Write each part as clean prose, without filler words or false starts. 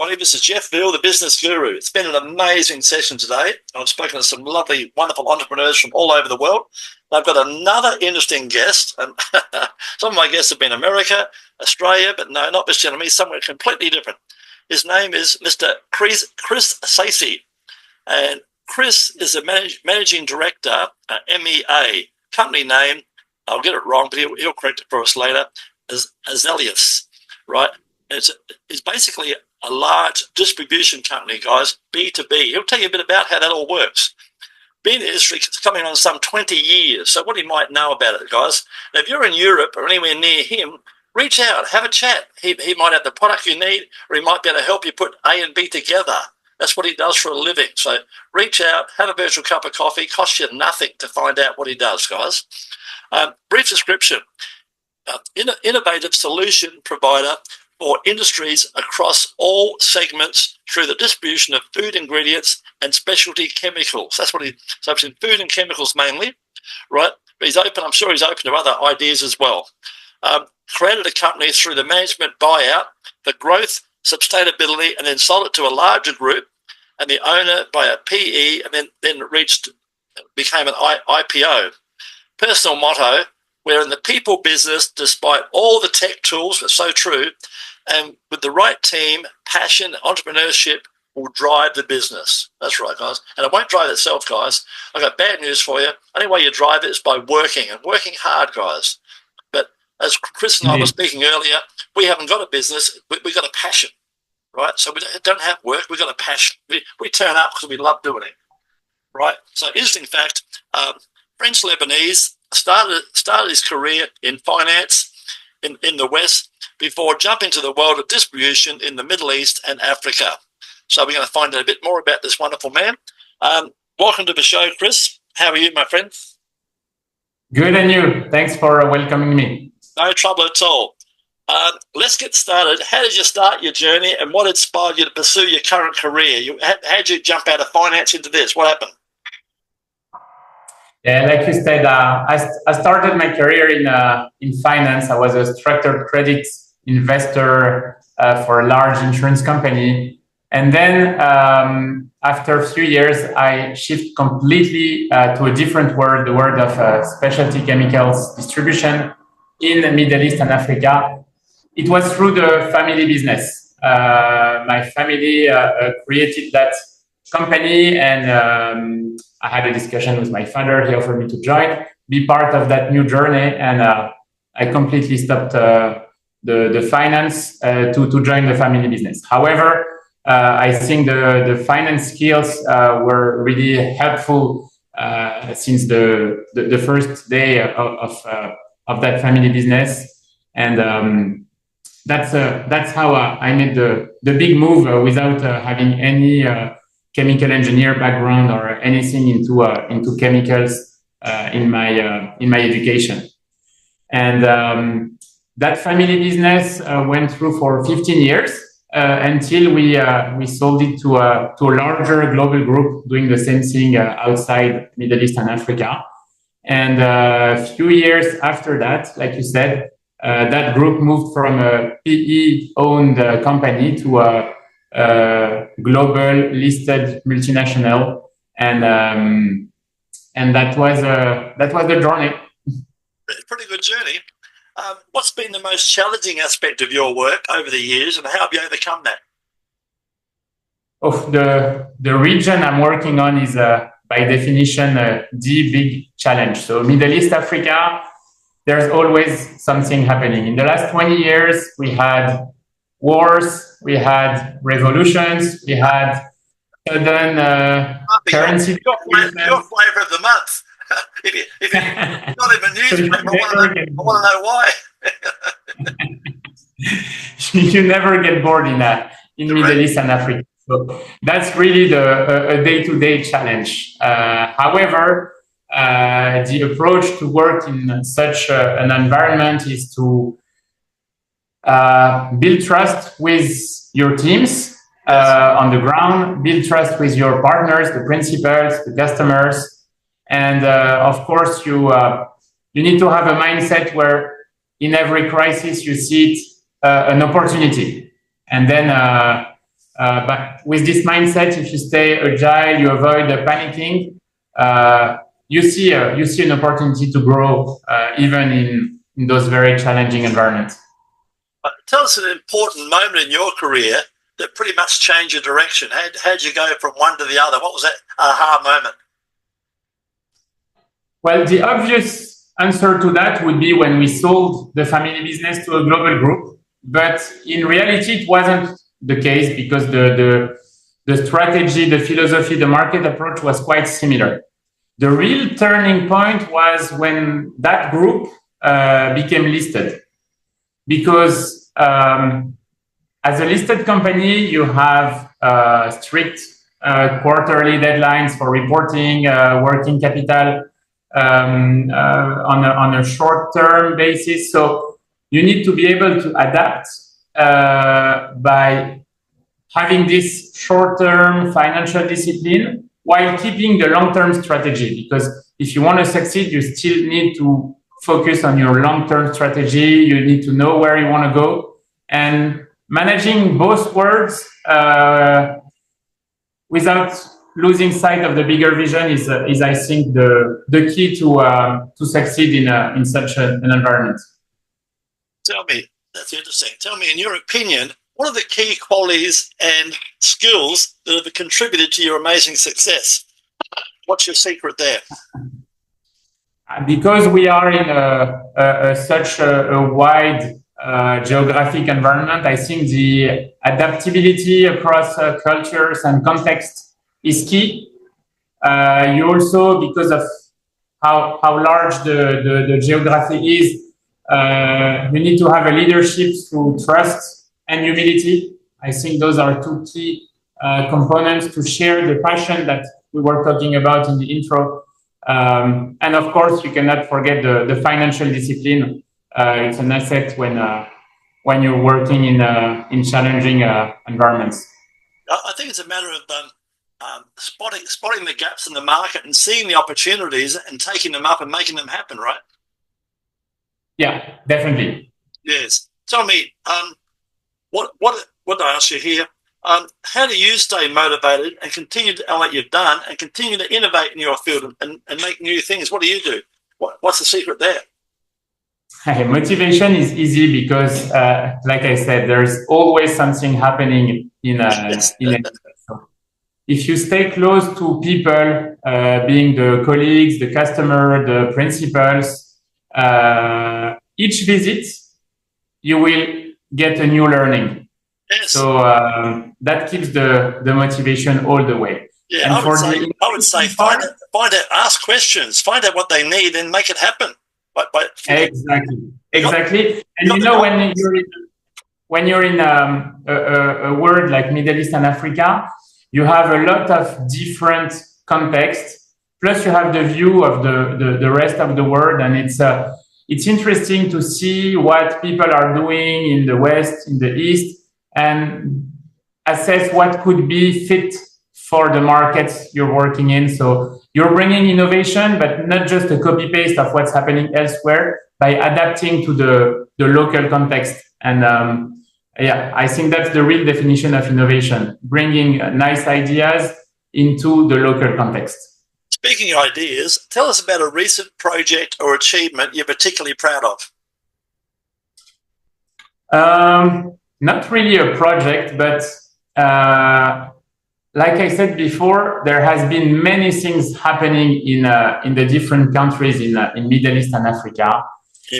everybody. This is Jeff Veale, the Business Guru. It's been an amazing session today. I've spoken to some lovely, wonderful entrepreneurs from all over the world. I've got another interesting guest. And some of my guests have been America, Australia, but no, not this gentleman. He's somewhere completely different. His name is Mr. Chris Sacy. And Chris is the Managing Director at MEA. Company name, I'll get it wrong, but he'll correct it for us later, is Azelis, right? It's basically a large distribution company, guys, B2B. He'll tell you a bit about how that all works. Been in the industry, it's coming on some 20 years. So what he might know about it, guys. Now, if you're in Europe or anywhere near him, reach out, have a chat. He might have the product you need, or he might be able to help you put A and B together. That's what he does for a living. So reach out, have a virtual cup of coffee. Costs you nothing to find out what he does, guys. Brief description. Innovative solution provider for industries across all segments through the distribution of food ingredients and specialty chemicals. That's what so it's in food and chemicals mainly, right? But he's open, I'm sure he's open to other ideas as well. Created a company through the management buyout for growth, sustainability, and then sold it to a larger group, and the owner by a PE, and then became an IPO. Personal motto: we're in the people business despite all the tech tools, but so true. And with the right team, passion, entrepreneurship will drive the business. That's right, guys. And it won't drive itself, guys. I've got bad news for you. Only way you drive it is by working, and working hard, guys. But as Chris and I were speaking earlier, we haven't got a business. We've got a passion, right? So we don't have work. We've got a passion. We turn up because we love doing it, right? So interesting fact, French Lebanese, started his career in finance in the West before jumping to the world of distribution in the Middle East and Africa. So we're going to find out a bit more about this wonderful man. Welcome to the show, Chris. How are you, my friend? Good, and you? Thanks for welcoming me. No trouble at all. Let's get started. How did you start your journey, and what inspired you to pursue your current career? How did you jump out of finance into this? What happened? Yeah, like you said, I started my career in finance. I was a structured credit investor for a large insurance company. And then after a few years, I shifted completely to a different world, the world of specialty chemicals distribution in the Middle East and Africa. It was through the family business. My family created that company, and I had a discussion with my father. He offered me to be part of that new journey, and I completely stopped the finance to join the family business. However, I think the finance skills were really helpful since the first day of that family business, and that's how I made the big move without having any chemical engineer background or anything into chemicals in my education. And that family business went through for 15 years until we sold it to a larger global group doing the same thing outside Middle East and Africa. And a few years after that, like you said, that group moved from a PE-owned company to a global listed multinational, and that was the journey. It's a pretty good journey. What's been the most challenging aspect of your work over the years, and how have you overcome that? Oh, the region I'm working on is by definition the big challenge. So Middle East, Africa, there's always something happening. In the last 20 years, we had wars, we had revolutions, we had sudden currency. Your flavor of the month. if you're not even newspaper, I want to know why. You never get bored in Middle East and Africa. So that's really a day-to-day challenge. However, the approach to work in such an environment is to build trust with your teams on the ground, build trust with your partners, the principals, the customers, and of course you need to have a mindset where in every crisis you see it an opportunity, and then But with this mindset, if you stay agile, you avoid panicking, you see an opportunity to grow even in those very challenging environments. Tell us an important moment in your career that pretty much changed your direction. How'd you go from one to the other? What was that aha moment? Well, the obvious answer to that would be when we sold the family business to a global group. But in reality, it wasn't the case because the strategy, the philosophy, the market approach was quite similar. The real turning point was when that group became listed. Because as a listed company, you have strict quarterly deadlines for reporting, working capital on a short-term basis. So you need to be able to adapt by having this short-term financial discipline while keeping the long-term strategy. Because if you want to succeed, you still need to focus on your long-term strategy. You need to know where you want to go, and managing both worlds without losing sight of the bigger vision is I think, the key to succeed in such an environment. Tell me, that's interesting. Tell me, in your opinion, what are the key qualities and skills that have contributed to your amazing success? What's your secret there? Because we are in such a wide geographic environment, I think the adaptability across cultures and contexts is key. You also, because of how large the geography is, you need to have a leadership through trust and humility. I think those are two key components to share the passion that we were talking about in the intro. And of course, you cannot forget the financial discipline. It's an asset when you're working in challenging environments. I think it's a matter of spotting the gaps in the market and seeing the opportunities and taking them up and making them happen, right? Yeah, definitely. Yes. Tell me, what did I ask you here? How do you stay motivated and continue to what you've done and continue to innovate in your field and make new things? What do you do? What's the secret there? Motivation is easy because, like I said, there's always something happening in it. So if you stay close to people, being the colleagues, the customer, the principals, each visit, you will get a new learning. Yes. So that keeps the motivation all the way. Yeah, and I would say find out, ask questions, find out what they need, and make it happen. Exactly. And you know, when you're in a world like Middle East and Africa, you have a lot of different contexts. Plus, you have the view of the rest of the world, and it's interesting to see what people are doing in the West, in the East, and assess what could be fit for the markets you're working in. So you're bringing innovation, but not just a copy-paste of what's happening elsewhere, by adapting to the local context. And yeah, I think that's the real definition of innovation, bringing nice ideas into the local context. Speaking of ideas, tell us about a recent project or achievement you're particularly proud of. Not really a project, but like I said before, there has been many things happening in the different countries in Middle East and Africa.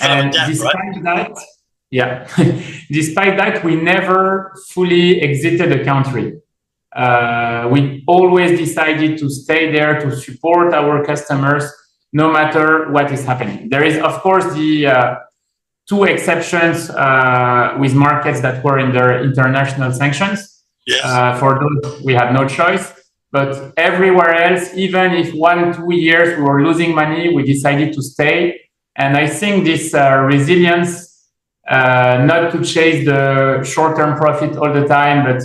And despite that, yeah, despite that, we never fully exited the country. We always decided to stay there to support our customers, no matter what is happening. There is, of course, the two exceptions with markets that were under international sanctions. Yes. For those, we had no choice. But everywhere else, even if 1-2 years we were losing money, we decided to stay. And I think this resilience, not to chase the short-term profit all the time, but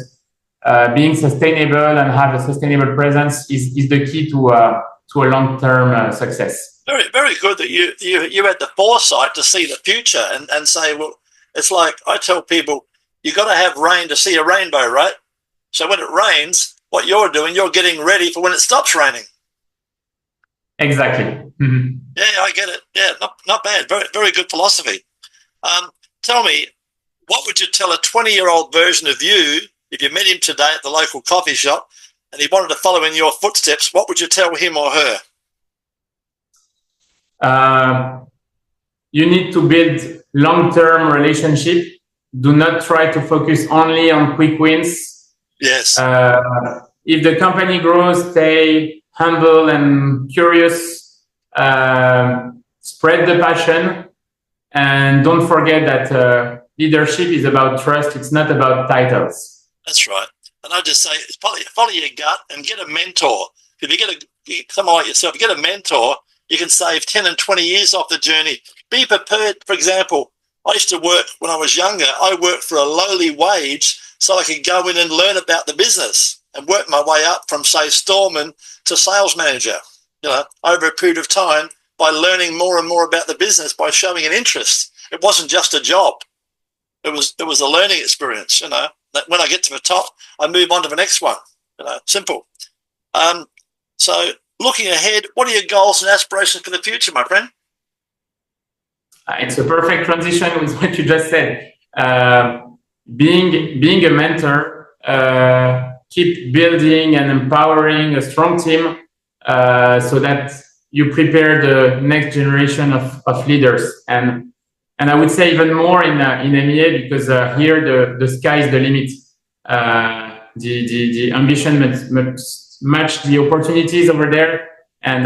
being sustainable and have a sustainable presence is the key to a long-term success. Very, very good that you had the foresight to see the future and say, well, it's like I tell people, you got to have rain to see a rainbow, right? So when it rains, what you're doing, you're getting ready for when it stops raining. Exactly. Mm-hmm. Yeah, I get it. Yeah, not bad. Very, very good philosophy. Tell me, what would you tell a 20-year-old version of you if you met him today at the local coffee shop and he wanted to follow in your footsteps? What would you tell him or her? You need to build long-term relationship. Do not try to focus only on quick wins. Yes. If the company grows, stay humble and curious. Spread the passion, and don't forget that leadership is about trust. It's not about titles. That's right. And I just say, follow your gut and get a mentor. If you get someone like yourself, you get a mentor, you can save 10 and 20 years off the journey. Be prepared. For example, I used to work when I was younger. I worked for a lowly wage so I could go in and learn about the business and work my way up from, say, storeman to sales manager, over a period of time by learning more and more about the business, by showing an interest. It wasn't just a job. It was a learning experience, that when I get to the top, I move on to the next one, simple. So looking ahead, what are your goals and aspirations for the future, my friend? It's a perfect transition with what you just said. Being a mentor, keep building and empowering a strong team so that you prepare the next generation of leaders. And I would say even more in MEA, because here the sky is the limit. The ambition must match the opportunities over there. And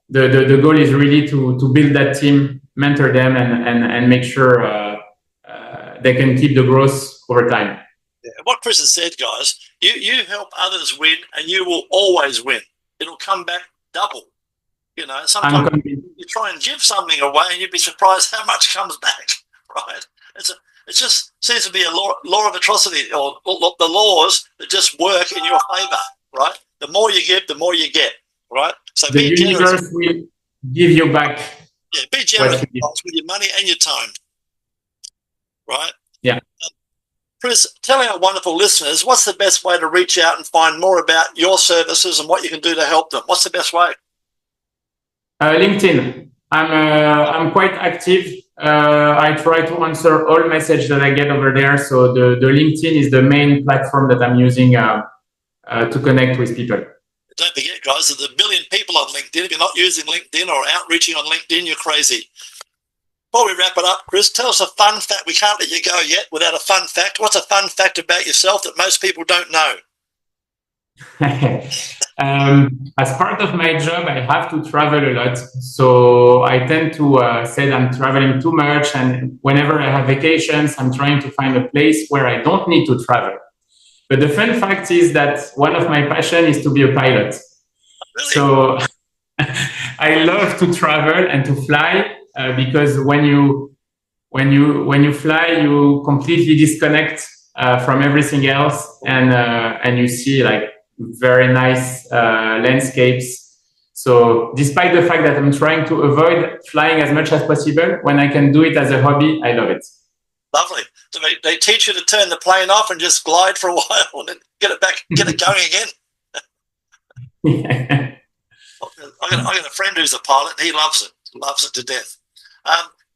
the goal is really to build that team, mentor them, and make sure they can keep the growth over time. Yeah. What Chris has said, guys, you help others win and you will always win. It'll come back double. Sometimes you try and give something away and you'd be surprised how much comes back, right? It just seems to be a law of atrocity, or the laws that just work in your favor, right? The more you give, the more you get, right? So the universe will give you back. Yeah, be generous with your money and your time, right? Yeah. Chris, tell our wonderful listeners, what's the best way to reach out and find more about your services and what you can do to help them? What's the best way? LinkedIn. I'm quite active. I try to answer all messages that I get over there. So the LinkedIn is the main platform that I'm using to connect with people. Don't forget, guys, there's a billion people on LinkedIn. If you're not using LinkedIn or outreaching on LinkedIn, you're crazy. Before we wrap it up, Chris, tell us a fun fact. We can't let you go yet without a fun fact. What's a fun fact about yourself that most people don't know? As part of my job, I have to travel a lot. So I tend to say I'm traveling too much. And whenever I have vacations, I'm trying to find a place where I don't need to travel. But the fun fact is that one of my passions is to be a pilot. Really? So I love to travel and to fly because when you fly, you completely disconnect from everything else, and you see like very nice landscapes. So despite the fact that I'm trying to avoid flying as much as possible, when I can do it as a hobby, I love it. Lovely. So they teach you to turn the plane off and just glide for a while and then get it going again. Yeah. I got a friend who's a pilot and he loves it to death.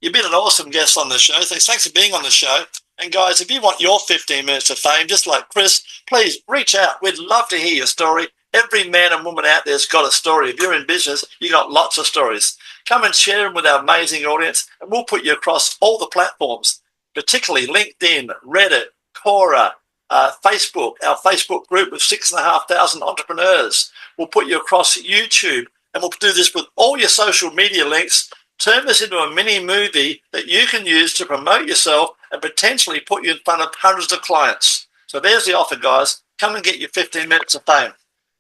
You've been an awesome guest on the show. Thanks for being on the show. And guys, if you want your 15 minutes of fame, just like Chris, please reach out. We'd love to hear your story. Every man and woman out there's got a story. If you're in business, you got lots of stories. Come and share them with our amazing audience, and we'll put you across all the platforms, particularly LinkedIn, Reddit, Quora, Facebook, our Facebook group with 6,500 entrepreneurs. We'll put you across YouTube, and we'll do this with all your social media links. Turn this into a mini movie that you can use to promote yourself and potentially put you in front of hundreds of clients. So there's the offer, guys. Come and get your 15 minutes of fame.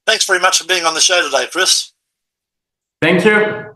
Thanks very much for being on the show today, Chris. Thank you.